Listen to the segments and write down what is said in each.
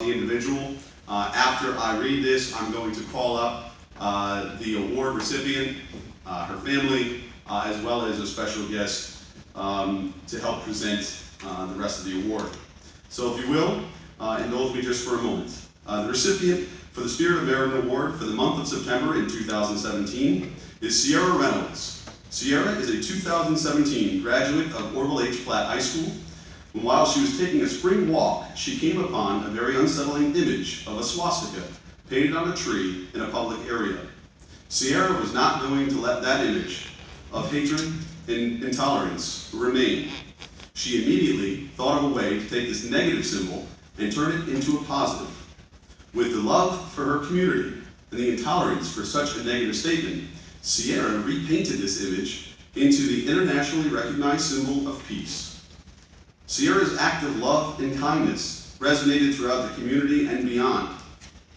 the individual. After I read this, I'm going to call up the award recipient, her family, as well as a special guest to help present the rest of the award. So if you will, indulge me just for a moment. The recipient for the Spirit of Meriden Award for the month of September in 2017 is Sierra Reynolds. Sierra is a 2017 graduate of Orville H. Platt High School. And while she was taking a spring walk, she came upon a very unsettling image of a swastika painted on a tree in a public area. Sierra was not going to let that image of hatred and intolerance remain. She immediately thought of a way to take this negative symbol and turn it into a positive. With the love for her community and the intolerance for such a negative statement, Sierra repainted this image into the internationally recognized symbol of peace. Sierra's act of love and kindness resonated throughout the community and beyond.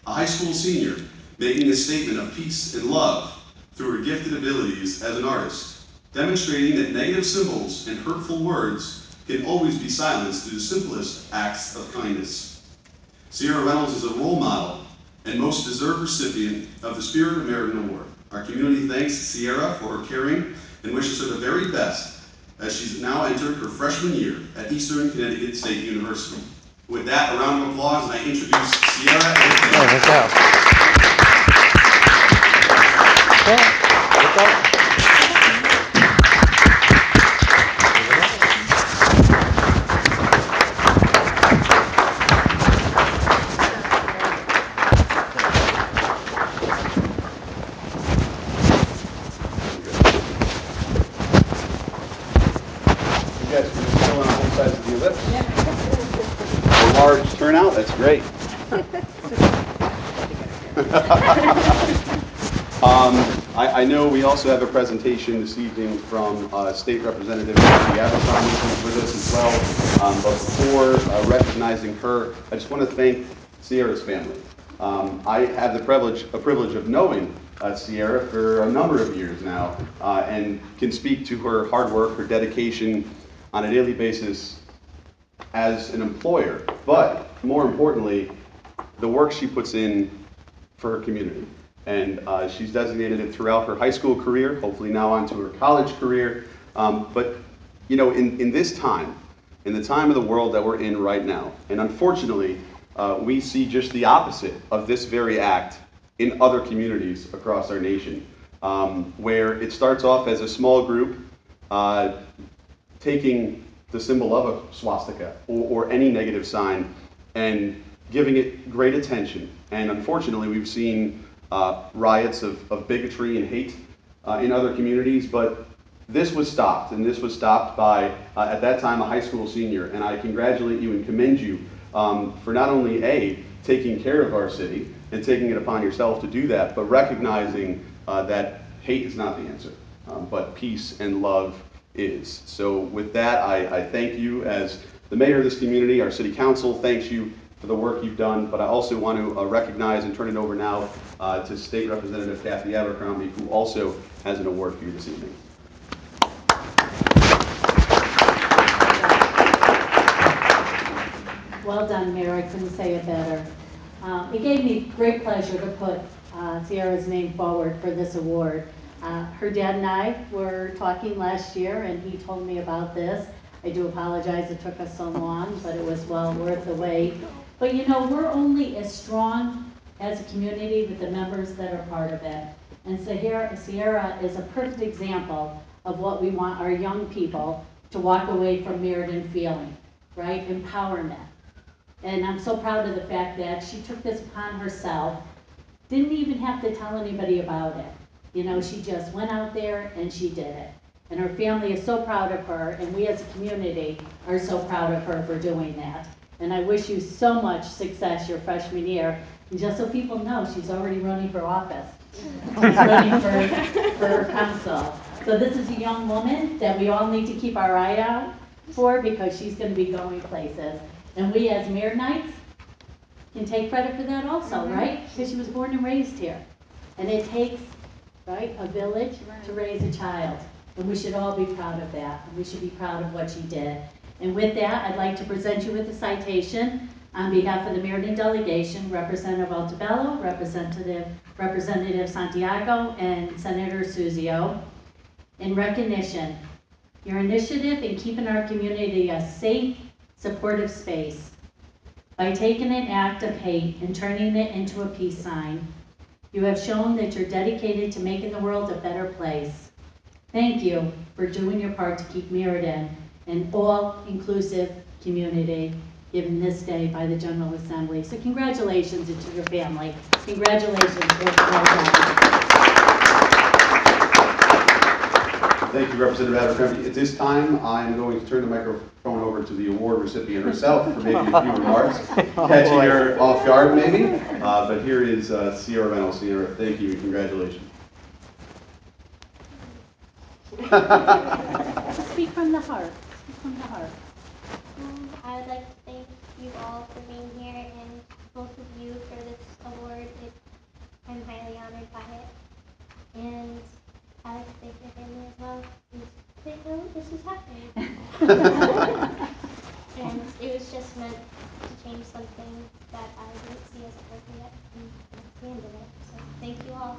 A high school senior making a statement of peace and love through her gifted abilities as an artist, demonstrating that negative symbols and hurtful words can always be silenced through the simplest acts of kindness. Sierra Reynolds is a role model and most deserved recipient of the Spirit of Meriden Award. Our community thanks Sierra for her caring and wishes her the very best as she's now entered her freshman year at Eastern Connecticut State University. With that, a round of applause, and I introduce Sierra and her family. You guys can just fill in on both sides of your lips. A large turnout, that's great. I know we also have a presentation this evening from State Representative Kathy Abercrombie, who's with us as well. But before recognizing her, I just want to thank Sierra's family. I have the privilege of knowing Sierra for a number of years now, and can speak to her hard work, her dedication on a daily basis as an employer, but more importantly, the work she puts in for her community. And she's designated it throughout her high school career, hopefully now onto her college career. But you know, in this time, in the time of the world that we're in right now, and unfortunately, we see just the opposite of this very act in other communities across our nation, where it starts off as a small group taking the symbol of a swastika or any negative sign and giving it great attention. And unfortunately, we've seen riots of bigotry and hate in other communities, but this was stopped, and this was stopped by, at that time, a high school senior. And I congratulate you and commend you for not only taking care of our city and taking it upon yourself to do that, but recognizing that hate is not the answer, but peace and love is. So with that, I thank you as the mayor of this community. Our city council thanks you for the work you've done, but I also want to recognize and turn it over now to State Representative Kathy Abercrombie, who also has an award for you this evening. Well done, Mayor. I couldn't say it better. It gave me great pleasure to put Sierra's name forward for this award. Her dad and I were talking last year, and he told me about this. I do apologize it took us so long, but it was well worth the wait. But you know, we're only as strong as a community with the members that are part of it. And Sierra is a perfect example of what we want our young people to walk away from Meriden feeling, right? Empowerment. And I'm so proud of the fact that she took this upon herself, didn't even have to tell anybody about it. You know, she just went out there and she did it. And her family is so proud of her, and we as a community are so proud of her for doing that. And I wish you so much success your freshman year. And just so people know, she's already running for office. She's running for council. So this is a young woman that we all need to keep our eye out for, because she's going to be going places. And we as Meridenites can take credit for that also, right? Because she was born and raised here. And it takes, right, a village to raise a child. And we should all be proud of that. And we should be proud of what she did. And with that, I'd like to present you with a citation. On behalf of the Meriden delegation, Representative Altobello, Representative Santiago, and Senator Suzio, in recognition, your initiative in keeping our community a safe, supportive space by taking an act of hate and turning it into a peace sign. You have shown that you're dedicated to making the world a better place. Thank you for doing your part to keep Meriden an all-inclusive community given this day by the General Assembly. So congratulations to your family. Congratulations. Thank you, Representative Abercrombie. At this time, I'm going to turn the microphone over to the award recipient herself for maybe a few remarks. Catching her off guard, maybe. But here is Sierra Reynolds. Sierra, thank you and congratulations. Speak from the heart. Speak from the heart. I would like to thank you all for being here and both of you for this award. I'm highly honored by it. And I like to thank my family as well, because they know this is happening. And it was just meant to change something that I didn't see as appropriate, and that's the end of it. So thank you all.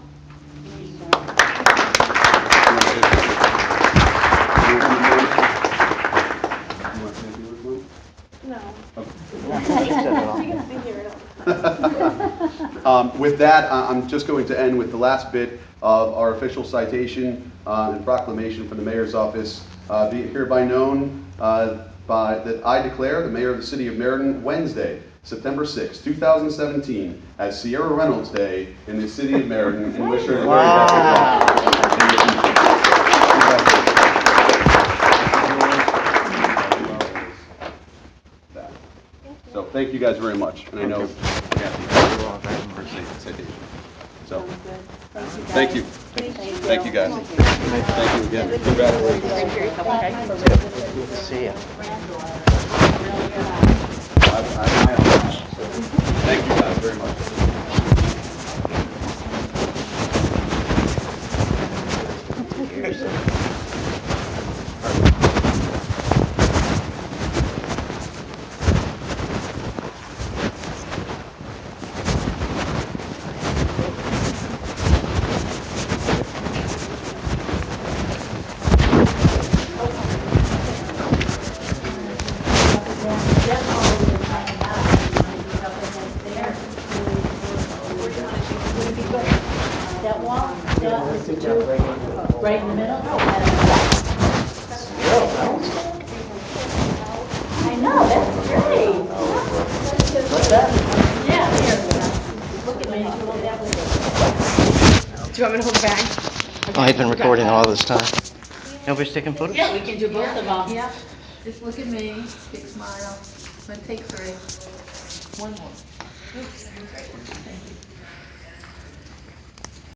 With that, I'm just going to end with the last bit of our official citation and proclamation from the mayor's office. Be it hereby known that I declare the mayor of the city of Meriden Wednesday, September 6, 2017, as Sierra Reynolds Day in the city of Meriden, and wish her the very best of luck in the future. So thank you guys very much, and I know Kathy for citation. So thank you, thank you guys, thank you again. Congratulations. See ya. Thank you guys very much. That wall, right in the middle? I know, that's great. Yeah, here. Look at me. Do you want me to hold the bag? Oh, I've been recording all this time. Nobody's taking photos? Yeah, we can do both of them. Yeah. Just look at me, big smile. I'm gonna take 3. One more. Oops.